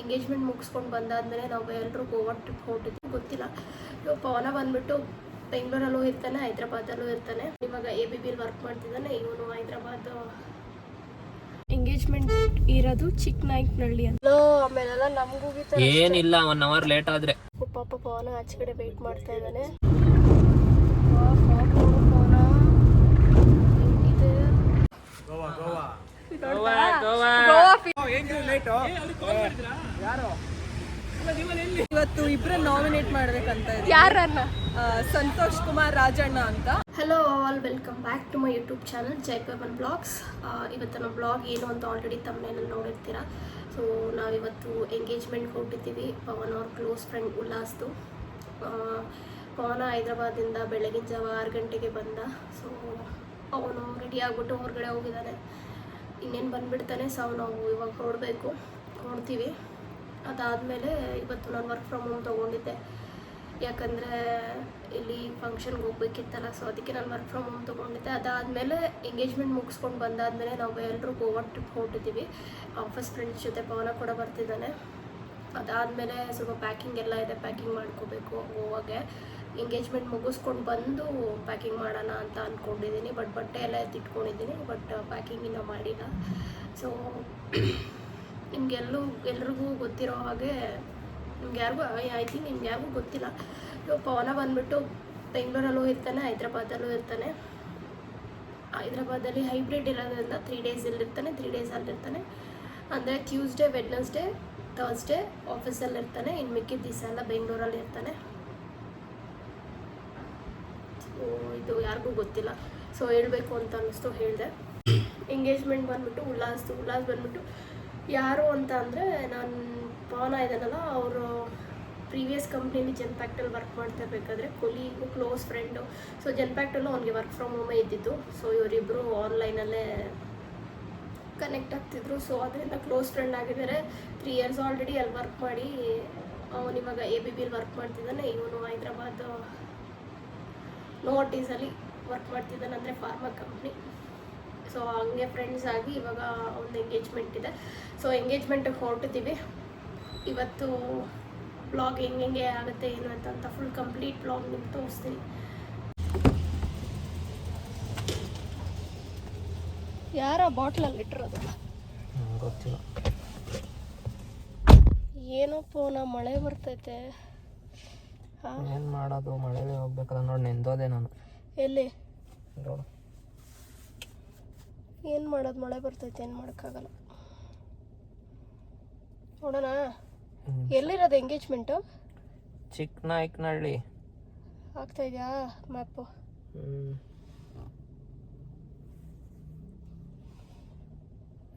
Engagement ಮುಗಿಸ್ಕೊಂಡು ಬಂದಾದಮೇಲೆ ನಾವು ಎಲ್ಲರೂ ಗೋವಾ ಟ್ರಿಪ್ ಹೊರಟಿದ್ವಿ. ಗೊತ್ತಿಲ್ಲ, ಇವಾಗ ಪವನ ಬಂದುಬಿಟ್ಟು ಬೆಂಗಳೂರಲ್ಲೂ ಇರ್ತಾನೆ, ಹೈದ್ರಾಬಾದಲ್ಲೂ ಇರ್ತಾನೆ. ಇವಾಗ ABBಲಿ ವರ್ಕ್ ಮಾಡ್ತಿದ್ದಾನೆ. ಇವನು ಹೈದ್ರಾಬಾದ್ ಎಂಗೇಜ್ಮೆಂಟ್ ಇರೋದು ಚಿಕ್ಕನಾಯಕನಹಳ್ಳಿ ಅಂತ. ಆಮೇಲೆಲ್ಲ ನಮಗೂ ಏನಿಲ್ಲ 1 ಅವರ್ ಲೇಟ್ ಆದ್ರೆ ಪಾಪ ಪವನ ಆಚೆ ಕಡೆ ವೆಯ್ಟ್ ಮಾಡ್ತಾ ಇದ್ದಾನೆ. ಇವತ್ತು ಇಬ್ರು ನಾಮಿನೇಟ್ ಮಾಡ್ಬೇಕಂತ ಇದೆ. ಯಾರನ್ನ? ಸಂತೋಷ್ ಕುಮಾರ್ ರಾಜಣ್ಣ ಅಂತ. Hello all, welcome back to my YouTube channel Jaipavan vlogs. ಇವತ್ತಿನ ಬ್ಲಾಗ್ ಏನು ಅಂತ ಆಲ್ರೆಡಿ ತಮ್ಮನೇನಲ್ಲಿ ನೋಡಿರ್ತೀರ. ಸೊ ನಾವಿವತ್ತು ಎಂಗೇಜ್ಮೆಂಟ್ ಹೊರಟಿದ್ದೀವಿ. ಪವನ್ ಅವ್ರ ಕ್ಲೋಸ್ ಫ್ರೆಂಡ್ ಉಲ್ಲಾಸ್ದು. ಪವನ ಹೈದ್ರಾಬಾದಿಂದ ಬೆಳಗಿನ ಜಾವ 6 ಗಂಟೆಗೆ ಬಂದ. ಸೊ ಅವನು ರೆಡಿ ಆಗಿಬಿಟ್ಟು ಹೊರಗಡೆ ಹೋಗಿದ್ದಾನೆ. ಇನ್ನೇನು ಬಂದುಬಿಡ್ತಾನೆ. ಸೊ ನಾವು ಇವಾಗ ಹೊರಡ್ತೀವಿ. ಅದಾದಮೇಲೆ ಇವತ್ತು ನಾನು ವರ್ಕ್ ಫ್ರಮ್ ಹೋಮ್ ತೊಗೊಂಡಿದ್ದೆ, ಯಾಕಂದರೆ ಇಲ್ಲಿ ಫಂಕ್ಷನ್ಗೆ ಹೋಗ್ಬೇಕಿತ್ತಲ್ಲ. ಸೊ ಅದಕ್ಕೆ ನಾನು ವರ್ಕ್ ಫ್ರಮ್ ಹೋಮ್ ತೊಗೊಂಡಿದ್ದೆ. ಅದಾದಮೇಲೆ ಎಂಗೇಜ್ಮೆಂಟ್ ಮುಗಿಸ್ಕೊಂಡು ಬಂದಾದಮೇಲೆ ನಾವು ಎಲ್ಲರೂ ಗೋವಾ ಟ್ರಿಪ್ ಹೊರಟಿದ್ದೀವಿ. ಆಫೀಸ್ ಫ್ರೆಂಡ್ಸ್ ಜೊತೆ ಪವನ ಕೂಡ ಬರ್ತಿದ್ದಾನೆ. ಅದಾದಮೇಲೆ ಸ್ವಲ್ಪ ಪ್ಯಾಕಿಂಗ್ ಎಲ್ಲ ಇದೆ, ಪ್ಯಾಕಿಂಗ್ ಮಾಡ್ಕೋಬೇಕು ಗೋವಾಗೆ. ಎಂಗೇಜ್ಮೆಂಟ್ ಮುಗಿಸ್ಕೊಂಡು ಬಂದು ಪ್ಯಾಕಿಂಗ್ ಮಾಡೋಣ ಅಂತ ಅಂದ್ಕೊಂಡಿದ್ದೀನಿ. ಬಟ್ಟೆ ಎಲ್ಲ ಎತ್ತಿಟ್ಕೊಂಡಿದ್ದೀನಿ, ಪ್ಯಾಕಿಂಗ್ ಇನ್ನೂ ಮಾಡಿಲ್ಲ. ಸೊ ಎಲ್ರಿಗೂ ಗೊತ್ತಿರೋ ಹಾಗೆ ನಿಮ್ಗೆ ಯಾರಿಗೂ ಗೊತ್ತಿಲ್ಲ, ಇವಾಗ ಪವನ ಬಂದುಬಿಟ್ಟು ಬೆಂಗಳೂರಲ್ಲೂ ಇರ್ತಾನೆ, ಹೈದ್ರಾಬಾದಲ್ಲೂ ಇರ್ತಾನೆ. ಹೈದ್ರಾಬಾದಲ್ಲಿ ಹೈಬ್ರಿಡ್ ಇರೋದ್ರಿಂದ 3 ಡೇಸ್ ಇಲ್ಲಿರ್ತಾನೆ, 3 ಡೇಸ್ ಅಲ್ಲಿರ್ತಾನೆ. ಅಂದರೆ ಟ್ಯೂಸ್ಡೇ, ವೆಡ್ನೆಸ್ಡೇ, ಥರ್ಸ್ಡೇ ಆಫೀಸಲ್ಲಿ ಇರ್ತಾನೆ. ಇನ್ನು ಮಿಕ್ಕಿದ ದಿವಸ ಎಲ್ಲ ಬೆಂಗಳೂರಲ್ಲಿ ಇರ್ತಾನೆ. ಸೊ ಇದು ಯಾರಿಗೂ ಗೊತ್ತಿಲ್ಲ. ಸೊ ಹೇಳಬೇಕು ಅಂತ ಅನ್ನಿಸ್ತು, ಹೇಳಿದೆ. ಎಂಗೇಜ್ಮೆಂಟ್ ಬಂದುಬಿಟ್ಟು ಉಲ್ಲಾಸ್ ಬಂದುಬಿಟ್ಟು ಯಾರು ಅಂತ ಅಂದರೆ, ನಾನು ಪವನ ಇದ್ದಾನಲ್ಲ, ಅವರು ಪ್ರೀವಿಯಸ್ ಕಂಪ್ನಿಲಿ ಜೆನ್ಪ್ಯಾಕ್ಟಲ್ಲಿ ವರ್ಕ್ ಮಾಡ್ತಾ ಇರಬೇಕಾದ್ರೆ ಕೊಲೀಗು, ಕ್ಲೋಸ್ ಫ್ರೆಂಡು. ಸೊ ಜೆನ್ಪ್ಯಾಕ್ಟಲ್ಲೂ ಅವ್ನಿಗೆ ವರ್ಕ್ ಫ್ರಮ್ ಹೋಮೇ ಇದ್ದಿದ್ದು. ಸೊ ಇವರಿಬ್ಬರು ಆನ್ಲೈನಲ್ಲೇ ಕನೆಕ್ಟ್ ಆಗ್ತಿದ್ರು. ಸೊ ಅದರಿಂದ ಕ್ಲೋಸ್ ಫ್ರೆಂಡ್ ಆಗಿದ್ದಾರೆ. 3 ಇಯರ್ಸ್ ಆಲ್ರೆಡಿ ಅಲ್ಲಿ ವರ್ಕ್ ಮಾಡಿ ಅವನಿವಾಗ ABBಲಿ ವರ್ಕ್ ಮಾಡ್ತಿದ್ದಾನೆ. ಇವನು ಹೈದ್ರಾಬಾದ್ ನೋವಾರ್ಟಿಸಲ್ಲಿ ವರ್ಕ್ ಮಾಡ್ತಿದ್ದಾನೆ, ಅಂದರೆ ಫಾರ್ಮಾ ಕಂಪ್ನಿ. ಸೊ ಹಂಗೆ ಫ್ರೆಂಡ್ಸ್ ಆಗಿ ಇವಾಗ ಒಂದು ಎಂಗೇಜ್ಮೆಂಟ್ ಇದೆ. ಸೊ ಎಂಗೇಜ್ಮೆಂಟಿಗೆ ಹೊರಟಿದ್ದೀವಿ. ಇವತ್ತು ಬ್ಲಾಗ್ ಹೆಂಗೆ ಆಗುತ್ತೆ ಏನು ಅಂತ ಫುಲ್ ಕಂಪ್ಲೀಟ್ ಬ್ಲಾಗ್ ನಿಮ್ಗೆ ತೋರಿಸ್ತೀನಿ. ಯಾರ ಬಾಟ್ಲಲ್ಲಿ ಇಟ್ಟಿರೋದು ಗೊತ್ತಿಲ್ಲ. ಏನಪ್ಪ ನಾ ಮಳೆ ಬರ್ತೈತೆ. ಏನು ಮಾಡೋದು, ಮಳೆಗೆ ಹೋಗ್ಬೇಕಲ್ಲ. ನೋಡಿ ನೆಂದೋದೆ ನಾನು. ಎಲ್ಲಿ ಏನು ಮಾಡೋದು, ಮಳೆ ಬರ್ತೈತೆ, ಏನು ಮಾಡೋಕ್ಕಾಗಲ್ಲ. ನೋಡೋಣ. ಎಲ್ಲಿರೋದು ಎಂಗೇಜ್ಮೆಂಟು? ಚಿಕ್ಕನಾಯಕನಹಳ್ಳಿ. ಆಗ್ತಾ ಇದೆಯಾ ಮ್ಯಾಪು?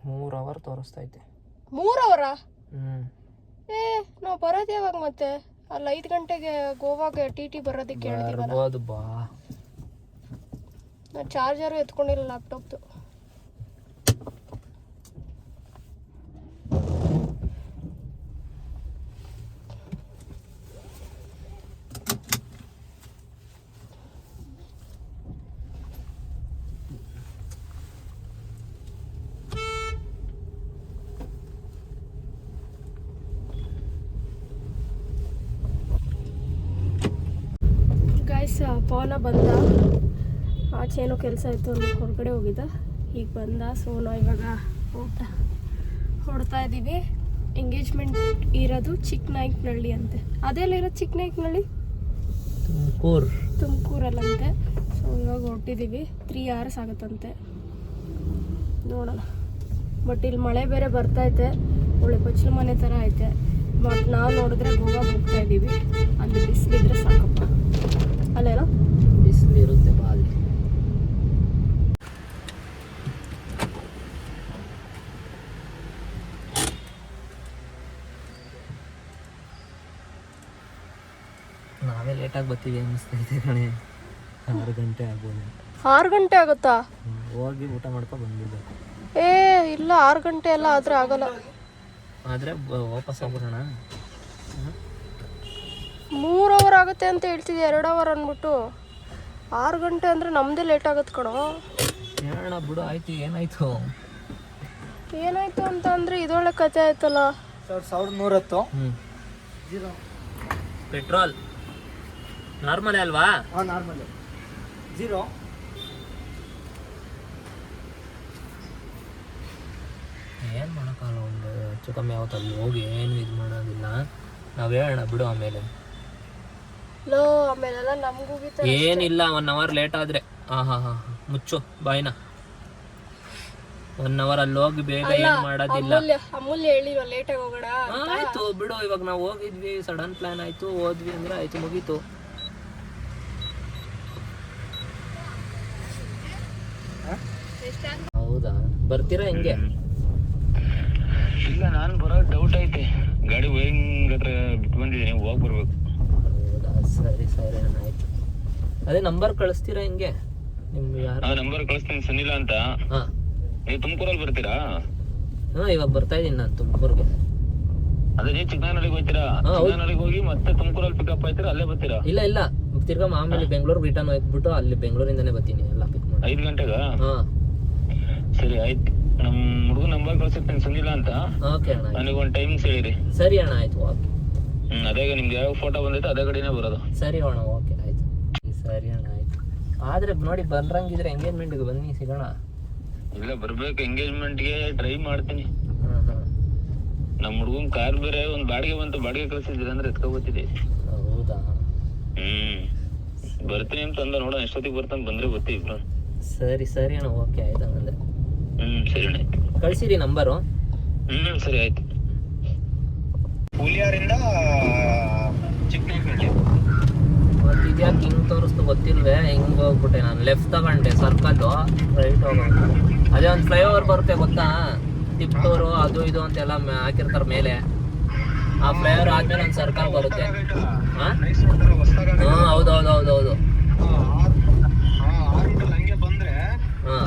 3 ಅವರ್ ತೋರಿಸ್ತೈತೆ. 3 ಅವರಾ? ನಾವು ಬರೋದು ಯಾವಾಗ ಮತ್ತೆ? ಅಲ್ಲಿ 5 ಗಂಟೆಗೆ ಗೋವಾಗೆ TT ಬರೋದಕ್ಕೆ ಹೇಳ್ತೀವಲ್ಲ. ಬಾ, ನಾನು ಚಾರ್ಜರು ಎತ್ಕೊಂಡಿಲ್ಲ ಲ್ಯಾಪ್ಟಾಪ್ದು. ಗೈಸ್, ಪವನ ಬಂದ. ಆಚೆ ಏನೋ ಕೆಲಸ ಇತ್ತು, ಹೊರಗಡೆ ಹೋಗಿದ್ದ, ಈಗ ಬಂದ. ಸೊ ನಾವು ಇವಾಗ ಹೊರಡ್ತಾ ಇದ್ದೀವಿ. ಎಂಗೇಜ್ಮೆಂಟ್ ಇರೋದು ಚಿಕ್ಕನಾಯಕನಹಳ್ಳಿ ಅಂತೆ. ಅದೆಲ್ಲ ಇರೋದು ಚಿಕ್ಕನಾಯಕನಹಳ್ಳಿ? ತುಮಕೂರಲ್ಲಂತೆ. ಸೊ ಇವಾಗ ಹೊರಟಿದ್ದೀವಿ. 3 hours ಆಗುತ್ತಂತೆ. ನೋಡೋಣ. ಬಟ್ ಇಲ್ಲಿ ಮಳೆ ಬೇರೆ ಬರ್ತೈತೆ, ಒಳ್ಳೆ ಕೊಚ್ಚಲು ಮನೆ ಥರ ಐತೆ. ಬಟ್ ನಾವು ನೋಡಿದ್ರೆ ಗೋವಾಗೆ ಹೋಗ್ತಾ ಇದ್ದೀವಿ. ಅಲ್ಲಿ ಬಿಸಿಲಿದ್ರೆ ಸಾಕಪ್ಪ. ಅಲ್ಲೇನೋ ಬಿಸಿಲಿರುತ್ತೆ ಬಾ ಅಲ್ಲಿ. ನಾವೇ ಲೇಟಾಗಿ ಬರ್ತೀವಿ ಅನ್ನಿಸ್ತೈತೆ ಕಣೆ. 6 ಗಂಟೆ ಆಗ್ಬೋದು. 6 ಗಂಟೆ ಆಗುತ್ತಾ? ಹೋಗಿ ಊಟ ಮಾಡ್ಕೊಂಡು ಬಂದ್ಬಿಡ್ಬೇಕು. ಇಲ್ಲ 6 ಗಂಟೆ ಎಲ್ಲ ಆದರೆ ಆಗಲ್ಲ. ಆದರೆ ವಾಪಸ್ ಹೋಗ್ಬಿಡೋಣ. 3 ಅವರ್ ಆಗುತ್ತೆ ಅಂತ ಹೇಳ್ತಿದ್ದೆ, 2 ಅವರ್ ಅಂದ್ಬಿಟ್ಟು. 6 ಗಂಟೆ ಅಂದರೆ ನಮ್ಮದೇ ಲೇಟ್ ಆಗುತ್ತೆ ಕಣೋ. ಹೇಳೋಣ ಬಿಡು. ಆಯ್ತು, ಏನಾಯ್ತು ಅಂತ ಅಂದರೆ ಇದೊಳ್ಳೆ ಕತೆ ಆಯ್ತಲ್ಲ. 1110. ಹ್ಞೂ ಜೀರೋ. ಪೆಟ್ರೋಲ್ ನಾರ್ಮಲ್ ಅಲ್ವಾ? ಹಾಂ ನಾರ್ಮಲ್. ಜೀರೋ. ಏನು ಮಾಡೋಕ್ಕಲ್ಲ, ಒಂದು ಹೆಚ್ಚು ಕಮ್ಮಿ ಆವತ್ತು ಅಲ್ಲಿ ಹೋಗಿ ಏನು ಇದು ಮಾಡೋದಿಲ್ಲ. ನಾವು ಹೇಳೋಣ ಬಿಡು ಆಮೇಲೆ. ಲೋ ಆಮೇಲೆಲ್ಲ ನಮಗೂ ಏನಿಲ್ಲ 1 ಅವರ್ ಲೇಟ್ ಆದರೆ ಹಾಂ ಮುಚ್ಚು ಬಾಯ್ನ. 1 ಅವರ್ ಅಲ್ಲಿ ಹೋಗಿ ಬೇಗ ಏನು ಮಾಡೋದಿಲ್ಲ. ಅಮೂಲ್ಯ ಹೇಳಿರೋ ಲೇಟಾಗಿ ಹೋಗೋಣ. ಆಯಿತು ಬಿಡು, ಇವಾಗ ನಾವು ಹೋಗಿದ್ವಿ, ಸಡನ್ ಪ್ಲ್ಯಾನ್ ಆಯಿತು, ಹೋದ್ವಿ ಅಂದರೆ ಆಯಿತು, ಮುಗೀತು. ಹೌದಾ, ಬರ್ತೀರಾ ಹೆಂಗೆ? ಇಲ್ಲ, ನಾನು ಬರೋ ಡೌಟ್ ಐತೆ. ಗಾಡಿ ವೈರಿಂಗ್ ಹತ್ರ ಬಿಟ್ಟು ಬಂದಿದ್ದೀನಿ, ಹೋಗಿ ಬರ್ಬೇಕು. ಹೌದಾ, ಸರಿ ಸರಿ ಅಣ್ಣ, ಆಯ್ತು. ಅದೇ ನಂಬರ್ ಕಳಿಸ್ತೀರಾ ಹೆಂಗೆ? ನಿಮ್ಗೆ ಯಾರು? ನಂಬರ್ ಕಳಿಸ್ತೀನಿ, ಸನಿಲ್ಲ ಅಂತ. ಹಾಂ, ನೀವು ತುಮಕೂರಲ್ಲಿ ಬರ್ತೀರಾ? ಹಾಂ ಇವಾಗ ಬರ್ತಾ ಇದ್ದೀನಿ ನಾನು ತುಮಕೂರಿಗೆ. ಅದೇ ನೀವು ಚಿಕ್ಕನಾನಳ್ಳಿಗೆ ಹೋಗ್ತೀರಾ? ಚಿಕ್ಕನಾನಳ್ಳಿಗೆ ಹೋಗಿ ಮತ್ತೆ ತುಮಕೂರಲ್ಲಿ ಪಿಕಪ್ ಆಯ್ತೀರಾ, ಅಲ್ಲೇ ಬರ್ತೀರಾ? ಇಲ್ಲ ತಿರ್ಗಾ ಮಾಮೂಲಿ ಬೆಂಗಳೂರಿಗೆ ರಿಟರ್ನ್ ಹೋಗ್ಬಿಟ್ಟು ಅಲ್ಲಿ ಬೆಂಗಳೂರಿಂದನೇ ಬರ್ತೀನಿ ಎಲ್ಲ ಪಿಕ್ ಮಾಡಿ. 5 ಗಂಟೆಗಾ? ಹಾಂ ಸರಿ ಆಯ್ತು. ನಮ್ಮ ಹುಡುಗ ನಂಬರ್ ಕಳಿಸಿರ್ತೀನಿ, ಸನಿಲ್ಲ ಅಂತ. ಓಕೆ ಅಣ್ಣ, ನನಗೆ ಒಂದು ಟೈಮಿಂಗ್ಸ್ ಹೇಳಿರಿ. ಸರಿ ಅಣ್ಣ, ಆಯ್ತು ಓಕೆ. ಅದೇ ನಿಮ್ಗೆ ಯಾವ ಫೋಟೋ ಬಂದೈತೆ ಅದೇ ಕಡೆನೇ ಬರೋದು. ಸರಿ ಅಣ್ಣ, ಓಕೆ ಆಯ್ತು. ಸರಿ ಅಣ್ಣ, ಆಯ್ತು. ಆದರೆ ನೋಡಿ ಬಂದ್ರಂಗಿದ್ರೆ ಎಂಗೇಜ್ಮೆಂಟ್ಗೆ ಬನ್ನಿ, ಸಿಗೋಣ. ಇಲ್ಲ, ಬರ್ಬೇಕು ಎಂಗೇಜ್ಮೆಂಟ್ಗೆ ಟ್ರೈ ಮಾಡ್ತೀನಿ. ಹಾಂ ನಮ್ಮ ಹುಡುಗನ್ ಕಾರ್ ಬೇರೆ ಒಂದು ಬಾಡಿಗೆ ಬಂತು, ಬಾಡಿಗೆ ಕಳಿಸಿದ್ರೆ ಅಂದ್ರೆ ಎತ್ಕೊಬತ್ತಿದೆ. ಹೌದಾ, ಬರ್ತೀನಿ ಅಂತ ಅಂದ, ನೋಡೋಣ ಎಷ್ಟೊತ್ತಿಗೆ ಬರ್ತಾನೆ, ಬಂದ್ರೆ ಬರ್ತೀವಿ ಇಬ್ರು. ಸರಿ ಅಣ್ಣ, ಓಕೆ ಆಯ್ತು. ಹಂಗಂದ್ರೆ ಸರಿ ಅಣ್ಣ, ಕಳಿಸಿರಿ ನಂಬರು. ಸರಿ ಆಯ್ತು. ಹುಲಿಯಾರಿಂದ ಚಿಕ್ಕನಾಯಕನಹಳ್ಳಿ. ಮತ್ತು ಇದ್ಯಾಕೆ ಹಿಂಗೆ ತೋರಿಸ್ತು ಗೊತ್ತಿಲ್ವೇ, ಹಿಂಗೆ ಹೋಗ್ಬಿಟ್ಟೆ ನಾನು. ಲೆಫ್ಟ್ ತಗೊಂಡೆ, ಸರ್ಕಲ್ಲು ರೈಟ್ ಹೋಗೋದು. ಅದೇ ಒಂದು ಫ್ಲೈಓವರ್ ಬರುತ್ತೆ ಗೊತ್ತಾ, ತಿಪ್ಟೂರು ಅದು ಇದು ಅಂತೆಲ್ಲ ಹಾಕಿರ್ತಾರೆ ಮೇಲೆ. ಆ ಫ್ಲೈಓವರ್ ಆದ್ಮೇಲೆ ಒಂದು ಸರ್ಕಲ್ ಬರುತ್ತೆ. ಹಾಂ ಹೌದು. ಹಂಗೆ ಬಂದ್ರೆ ಹಾಂ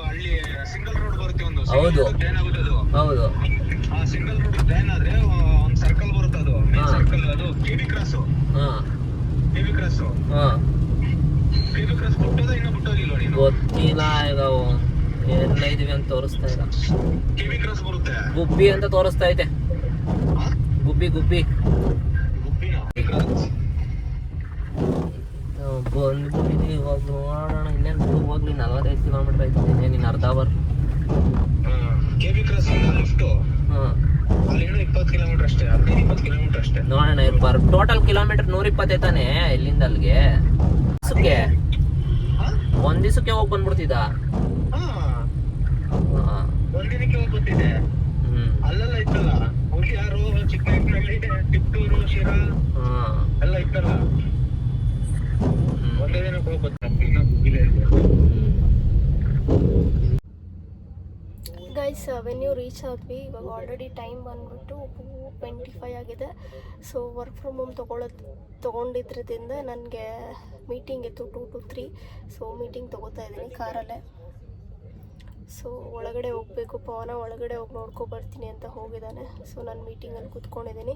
ಹಳ್ಳಿ ಸಿಂಗಲ್ ರೋಡ್ ಬರುತ್ತೆ, ಒಂದು ಹೌದು ಹೌದು. ಆ ಸಿಂಗಲ್ ರೋಡ್ ಡ್ರೈನ್ ಆದ್ರೆ ಒಂದು ಸರ್ಕಲ್ ಬರುತ್ತೆ, ಅದು ಸರ್ಕಲ್, ಅದು ಕೆಬಿ ಕ್ರಾಸ್. ಹಾಂ ಕೆಬಿ ಕ್ರಾಸ್ ಬಿಟ್ಟೋದ ಇನ್ನ ಬಿಟ್ಟೋಗಿಲ್ವ ನೀನು? ಗೊತ್ತಿಲ್ಲ, ಈಗ ಎಲ್ಲ ಇದೀವಿ ಅಂತ ತೋರಿಸ್ತಾ ಇಲ್ಲ. ಕೆಬಿ ಕ್ರಾಸ್ ಬರುತ್ತೆ, ಗುಬ್ಬಿ ಅಂತ ತೋರಿಸ್ತಾ ಐತೆ. ಗುಬ್ಬಿ ಬಂದ್ಬಿಟ್ಟಿದ್ವಿ. ಇವಾಗ ನೋಡೋಣ, ಇನ್ನೇನು ಹೋಗ್ಲಿ. 45 ಕಿಲೋಮೀಟರ್ ಆಯ್ತಿದ್ದೀನಿ, ನೀನು ಅರ್ಧ ಅವರ್. ಕೆಬಿ ಕ್ರಾಸ್ ಲೆಫ್ಟ್, ಹಾಂ ಅಲ್ಲಿಂದ 20 ಕಿಲೋಮೀಟರ್ ಅಷ್ಟೇ, 15-20 ಕಿಲೋಮೀಟರ್ ಅಷ್ಟೇ. ನೋಡೋಣ, ಟೋಟಲ್ ಕಿಲೋಮೀಟರ್ 120 ತಾನೆ ಇಲ್ಲಿಂದ ಅಲ್ಲಿಗೆ. ಒಂದ್ ದಿವಸಕ್ಕೆ ಹೋಗಿ ಬಂದ್ಬಿಡ್ತಿದ್ದ. ಒಂದಿನಕ್ಕೆ ಹೋಗಿ ಬಂದಿದೆ. ಅಲ್ಲೆಲ್ಲ ಇತ್ತಲ್ಲ, ಹುಲಿಯಾರು, ಚಿಕ್ಕನಾಯಕನಹಳ್ಳಿ, ತಿಪ್ಟೂರು, ಶಿರಾ ಎಲ್ಲ ಇತ್ತಲ್ಲ, ಒಂದೇ ದಿನಕ್ಕೆ ಹೋಗಿ ಬಂದ. ಗೈಸ್, ವೆನ್ ಯು ರೀಚ್ ಆದ್ವಿ. ಇವಾಗ ಆಲ್ರೆಡಿ ಟೈಮ್ ಬಂದ್ಬಿಟ್ಟು 2:25 ಆಗಿದೆ. ಸೊ ವರ್ಕ್ ಫ್ರಮ್ ಹೋಮ್ ತೊಗೊಂಡಿದ್ರದಿಂದ ನನಗೆ ಮೀಟಿಂಗ್ ಇತ್ತು 2 to 3. ಸೊ ಮೀಟಿಂಗ್ ತೊಗೋತಾ ಇದ್ದೀನಿ ಕಾರಲ್ಲೇ. ಸೊ ಒಳಗಡೆ ಹೋಗಬೇಕು, ಪವನ ಒಳಗಡೆ ಹೋಗಿ ನೋಡ್ಕೊಬರ್ತೀನಿ ಅಂತ ಹೋಗಿದ್ದಾನೆ. ಸೊ ನಾನು ಮೀಟಿಂಗಲ್ಲಿ ಕೂತ್ಕೊಂಡಿದ್ದೀನಿ.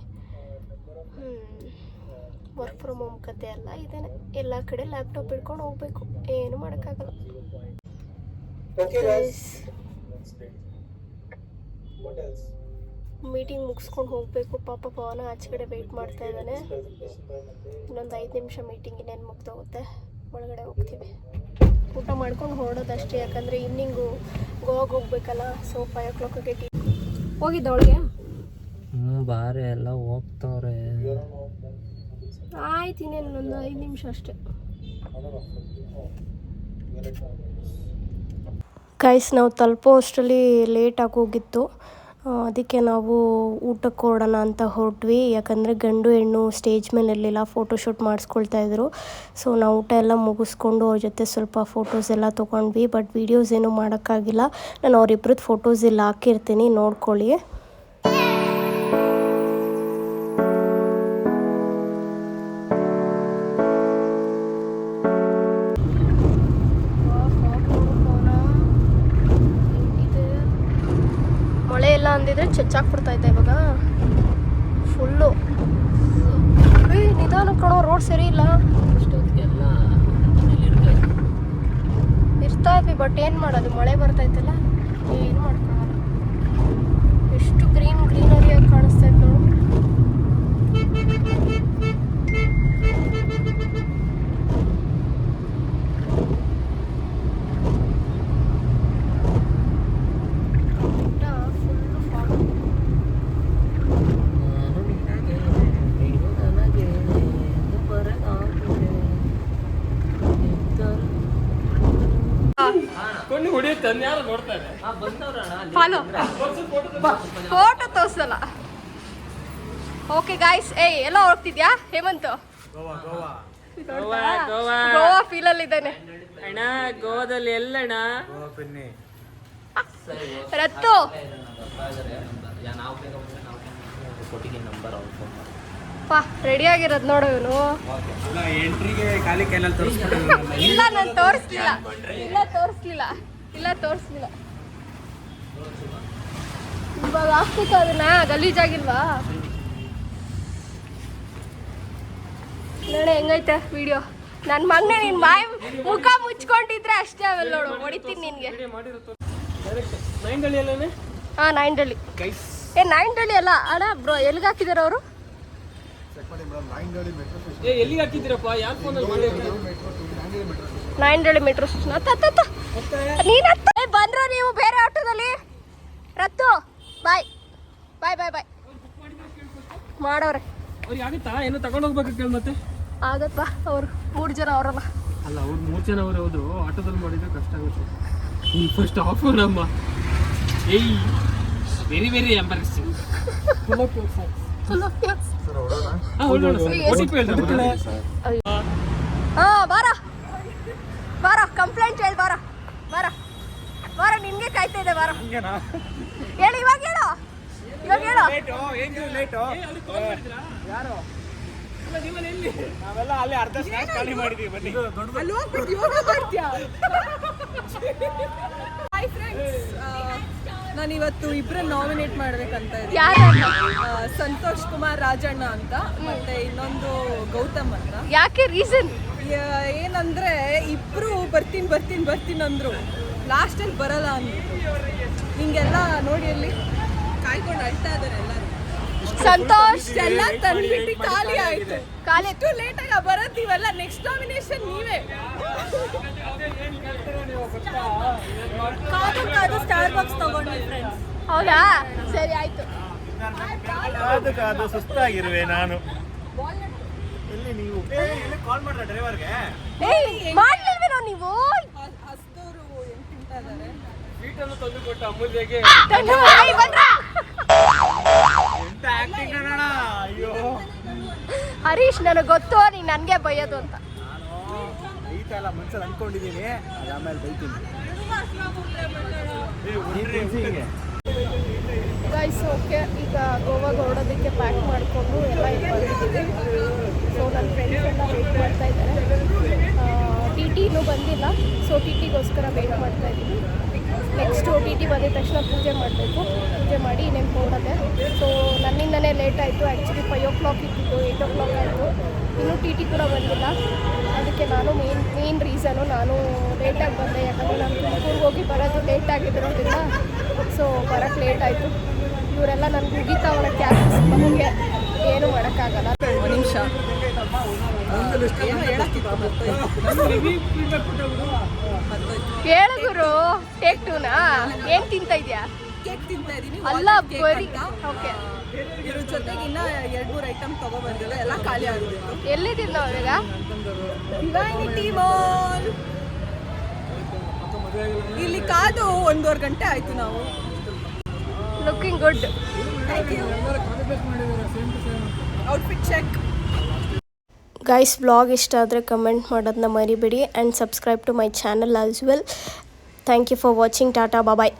ವರ್ಕ್ ಫ್ರಮ್ ಹೋಮ್ ಕತೆ ಅಲ್ಲ ಇದೇನೆ, ಎಲ್ಲ ಕಡೆ ಲ್ಯಾಪ್ಟಾಪ್ ಇಟ್ಕೊಂಡು ಹೋಗ್ಬೇಕು, ಏನು ಮಾಡೋಕ್ಕಾಗಲ್ಲ. ಮೀಟಿಂಗ್ ಮುಗಿಸ್ಕೊಂಡು ಹೋಗಬೇಕು. ಪಾಪ ಪವನ ಆಚೆ ಕಡೆ ವೆಯ್ಟ್ ಮಾಡ್ತಾ ಇದ್ದಾನೆ. ಇನ್ನೊಂದು 5 ನಿಮಿಷ ಮೀಟಿಂಗ್ ಇನ್ನೇನು ಮುಗ್ದೋಗುತ್ತೆ, ಒಳಗಡೆ ಹೋಗ್ತೀವಿ. ಊಟ ಮಾಡ್ಕೊಂಡು ಹೊರಡೋದಷ್ಟೇ, ಯಾಕಂದರೆ ಈವ್ನಿಂಗು ಗೋವಾಗೆ ಹೋಗ್ಬೇಕಲ್ಲ. ಸೊ 5 o'clockಗೆ ಹೋಗಿದ್ದ ಅವಳಿಗೆ. ಬಾರೆ ಎಲ್ಲ ಹೋಗ್ತವ್ರೆ. ಆಯ್ತು, ಇನ್ನೇನು ಒಂದು 5 ನಿಮಿಷ ಅಷ್ಟೇ. ಗೈಸ್, ನಾವು ತಲುಪೋ ಅಷ್ಟರಲ್ಲಿ ಲೇಟಾಗಿ ಹೋಗಿತ್ತು. ಅದಕ್ಕೆ ನಾವು ಊಟಕ್ಕೆ ಹೊರಡೋಣ ಅಂತ ಹೊರಟ್ವಿ. ಯಾಕಂದರೆ ಗಂಡು ಹೆಣ್ಣು ಸ್ಟೇಜ್ ಮೇಲೆ ಇರಲಿಲ್ಲ, ಫೋಟೋಶೂಟ್ ಮಾಡಿಸ್ಕೊಳ್ತಾ ಇದ್ರು. ಸೊ ನಾವು ಊಟ ಎಲ್ಲ ಮುಗಿಸ್ಕೊಂಡು ಅವ್ರ ಜೊತೆ ಸ್ವಲ್ಪ ಫೋಟೋಸ್ ಎಲ್ಲ ತೊಗೊಂಡ್ವಿ. ಬಟ್ ವೀಡಿಯೋಸ್ ಏನೂ ಮಾಡೋಕ್ಕಾಗಿಲ್ಲ. ನಾನು ಅವರಿಬ್ರದ್ದು ಫೋಟೋಸ್ ಎಲ್ಲ ಹಾಕಿರ್ತೀನಿ, ನೋಡ್ಕೊಳ್ಳಿ. ಮಳೆ ಎಲ್ಲ ಅಂದಿದ್ರೆ ಚಚ್ಚಾಕ್ಬಿಡ್ತಾಯಿದ್ದೆ ಇವಾಗ ಫುಲ್ಲು. ನಿಧಾನ ಕಣೋ, ರೋಡ್ ಸರಿ ಇಲ್ಲ. ಇಷ್ಟೊತ್ತಿಗೆಲ್ಲ ಇರ್ತಾ ಇದ್ವಿ, ಬಟ್ ಏನು ಮಾಡೋದು, ಮಳೆ ಬರ್ತಾಯಿತ್ತಲ್ಲ, ಏನು ಮಾಡ್ಕೊಳ್ಳೋಲ್ಲ. ಎಷ್ಟು ಗ್ರೀನರಿ ಕಾಣಿಸ್ತೈತೆ ನೋಡು. ಫಾಲೋ ಫೋಟೋ ತೋರ್ಸಲ್ಲ. ಓಕೆ ಗಾಯ್ಸ್, ಎಲ್ಲ ಹೋಗ್ತಿದ್ಯಾ ಹೇಮಂತ್? ಗೋವಾ ಫೀಲ್ ಅಲ್ಲಿ ಇದ್ದಾನೆ ಅಣ್ಣ. ಗೋವಾದಲ್ಲಿ ಎಲ್ಲಣ್ಣ? ರತ್ತು ಪಾ ರೆಡಿ ಆಗಿರೋದು ನೋಡು ಇವನು. ಎಂಟ್ರಿಗೆ ಖಾಲಿ ಕೈನಲ್ಲಿ ತೋರಿಸ್ಬಿಟ್ಟು ಇಲ್ಲ ನಾನು ತೋರಿಸ್ಲಿಲ್ಲ, ಇಲ್ಲ ತೋರಿಸ್ಲಿಲ್ಲ. ಇವಾಗ ಹಾಕ್ಬೇಕು ಅದನ್ನ, ಗಲೀಜಾಗಿಲ್ವಾ? ನೋಡಿ ಹೆಂಗೈತೆ ವಿಡಿಯೋ. ನನ್ನ ಮಗನೇ ನಿನ್ ಮುಖ ಮುಚ್ಕೊಂಡಿದ್ರೆ ಅಷ್ಟೇ ಅವೆಲ್ಲ ನೋಡು, ಹೊಡಿತೀನಿ ನಿನ್ಗೆ. ಹಾ, ನಾಯಿಂಡಳ್ಳಿ. ನಾಯಿಂಡಳ್ಳಿ ಅಲ್ಲ ಅಣ್ಣ ಬ್ರೋ, ಎಲ್ಲಿಗೆ ಹಾಕಿದಾರ ಅವರು? ಎಲ್ಲಿಗೆ ಹಾಕಿದ್ದೀರಪ್ಪ? ಯಾರು ಫೋನಲ್ಲಿ ಮಾಡಿದ್ರು? Nayandahalli metro station. ನೀನ್ ಬಂದ್ರ ನೀವು ಬೇರೆ ಆಟೋದಲ್ಲಿ? ರತ್ತು ಬಾಯ್ ಬಾಯ್ ಬಾಯ್ ಬಾಯ್ ಮಾಡೋರೆ. ಅವ್ರಿಗೆ ಆಗುತ್ತಾ? ಏನೋ ತಗೊಂಡು ಹೋಗ್ಬೇಕು ಕೇಳಿ ಮತ್ತೆ. ಆಗತ್ತಾ? ಅವ್ರು 3 ಜನ ಅವರಲ್ಲ. ಅಲ್ಲ, ಅವ್ರು 3 ಜನ ಅವರು. ಹೌದು, ಆಟೋದಲ್ಲಿ ಮಾಡಿದ್ರೆ ಕಷ್ಟ ಆಗುತ್ತೆ. ನೀವು ಫಸ್ಟ್ ಆಫ್ ನಮ್ಮ ವೆರಿ ವೆರಿ ಎಂಬಾರಸಿಂಗ್. ಹಾ ಬಾರ ಬಾರ, ಕಂಪ್ಲೇಂಟ್ ಹೇಳಿ ಬಾರ ಬಾರ ಬಾರ, ನಿನ್ಗೆ ಕಾಯ್ತಾ ಇದೆ ಬಾರ. ಹೇಳಿ ಇವಾಗ, ಹೇಳು ಇವಾಗ, ಹೇಳು. ನಾವೆಲ್ಲ ಅಲ್ಲಿ ಅರ್ಧ ಸ್ನಾಕ್ಸ್ ಖಾಲಿ ಮಾಡಿದೀವಿ. ಬನ್ನಿ ಅಲ್ಲಿ ಹೋಗ್ಬಿಟ್ಟು ಯೋಗ ಮಾಡ್ತೀಯಾ? ಹಾಯ್ ಫ್ರೆಂಡ್ಸ್, ನಾನು ಇವತ್ತು ಇಬ್ಬರನ್ನ ನಾಮಿನೇಟ್ ಮಾಡ್ಬೇಕಂತ ಇದ್ದೀನಿ. ಯಾರು? ಸಂತೋಷ್ ಕುಮಾರ್ ರಾಜಣ್ಣ ಅಂತ, ಮತ್ತೆ ಇನ್ನೊಂದು ಗೌತಮ್ ಅಂತ. ಯಾಕೆ? ರೀಸನ್ ಏನಂದ್ರೆ ಇಬ್ರು ಬರ್ತೀನಿ ಅಂದ್ರು, ಲಾಸ್ಟಲ್ಲಿ ಬರಲ್ಲ ಅಂದ್ಬಿಟ್ಟು. ಹಿಂಗೆಲ್ಲ ನೋಡಿ ಅಲ್ಲಿ ಕಾಯ್ಕೊಂಡು ಅಳ್ತಾ ಇದಾರೆ ಎಲ್ಲರೂ. ಸಂತೋಷ್ ಎಲ್ಲ ತಂದ್ಬಿಟ್ಟು ಖಾಲಿ ಆಯ್ತು. ಎಷ್ಟು ಲೇಟ್ ಆಗಿ ಬರತ್ತೀವಲ್ಲ, ನೆಕ್ಸ್ಟ್ ನಾಮಿನೇಷನ್ ನೀವೇ. ಸ್ಟಾರ್ ಬಾಕ್ಸ್ ತಗೊಂಡ್ವಿ ಫ್ರೆಂಡ್ಸ್. ಹೌದಾ? ಸರಿ ಆಯ್ತು. ಅದು ಸುಸ್ತಾಗಿರುವೆ ನಾನು. ಎಲ್ಲಿ ನೀವು ಕಾಲ್ ಮಾಡ್ರ ಡ್ರೈವರ್ಗೆ? ಮಾಡ್ಲಿಲ್ವೇನೋ ನೀವು? ಹಸ್ದವ್ರು ಏನ್ ತಿಂತಾ ಇದಾರೆ? ಸ್ವೀಟ್ ಅನ್ನು ತಂದು ಕೊಟ್ಟ ಅಮೂಲ್ಯಗೆ. ಎಂತ ಆಕ್ಟಿಂಗ್ ನೋಡೋಣ. ಅಯ್ಯೋ ಹರೀಶ್, ನನಗೆ ಗೊತ್ತು ನೀನು ನನಗೆ ಬೈಯೋದು ಅಂತ. ಬೈತಲ್ಲ, ಮನ್ಸಲ್ಲಿ ಅನ್ಕೊಂಡಿದ್ದೀನಿ, ಅದು ಆಮೇಲೆ ಬೈತೀನಿ. ಗೈಸ್ ಓಕೆ, ಈಗ ಗೋವಾಗೆ ಹೊರಡೋದಕ್ಕೆ ಪ್ಯಾಕ್ ಮಾಡಿಕೊಂಡು ಎಲ್ಲ ಇಲ್ಲಿ ಬಂದಿದ್ದೀವಿ. ಸೊ ನನ್ನ ಫ್ರೆಂಡ್ಸ್ ಎಲ್ಲ ವೆಯ್ಟ್ ಮಾಡ್ತಾ ಇದ್ದಾರೆ. ಟಿ ಟಿ ಇನ್ನೂ ಬಂದಿಲ್ಲ, ಸೊ ಟಿ ಟಿಗೋಸ್ಕರ ವೆಯ್ಟ್ ಮಾಡ್ತಾ ಇದ್ದೀವಿ. ನೆಕ್ಸ್ಟು ಟಿ ಟಿ ಬಂದಿದ ತಕ್ಷಣ ಪೂಜೆ ಮಾಡಬೇಕು. ಪೂಜೆ ಮಾಡಿ ಇನ್ನೇನು ಹೊರಡೋದೆ. ಸೊ ನನ್ನಿಂದನೇ ಲೇಟ್ ಆಯಿತು. ಆ್ಯಕ್ಚುಲಿ 5 o'clock ಇದ್ದಿದ್ದು 8 o'clock ಆಯಿತು. ಇನ್ನೂ ಟಿ ಟಿ ಕೂಡ ಬಂದಿಲ್ಲ. ಅದಕ್ಕೆ ನಾನು ಮೇನ್ ರೀಸನು ನಾನು ಲೇಟಾಗಿ ಬಂದೆ. ಯಾಕಂದರೆ ನಾನು ತುಮಕೂರಿಗೆ ಹೋಗಿ ಬರೋದು ಲೇಟ್ ಆಗಿರೋದ್ರಿಂದ ಸೊ ಬರೋಕ್ಕೆ ಲೇಟ್ ಆಯಿತು. ಇವರೆಲ್ಲ ನನಗೆ ಮುಗಿತಾವಲ್ಲ ಕ್ಯಾಬ್, ನಮಗೆ ಏನು ಮಾಡೋಕ್ಕಾಗಲ್ಲ. ಒಂದು ನಿಮಿಷ ಹೇಳು ಗುರು, ಟೇಕ್ 2ನಾ? ಏನು ತಿಂತಾ ಇದೆಯಾ? ಕೇಕ್ ತಿಂತಾ ಇದೀನಿ. ಅಲ್ಲ ಬರೀ ಓಕೆ. ಇದ್ರ ಜೊತೆಗೆ ಇನ್ನ 2-3 ಐಟಮ್ ತಗೊಬಂದಿಲ್ಲ, ಎಲ್ಲ ಖಾಲಿ ಆಗಿತ್ತು. ಎಲ್ಲಿದ್ದೀವಿ ನಾವು ಈಗ? Divinity mall. ಇಲ್ಲಿ ಕಾದು 1.5 ಗಂಟೆ ಆಯ್ತು ನಾವು. Looking good. Outfit check. Guys, blog ಇಷ್ಟ ಆದರೆ ಕಮೆಂಟ್ ಮಾಡೋದನ್ನ ಮರಿಬೇಡಿ and subscribe to my channel as well. Thank you for watching. Tata, bye.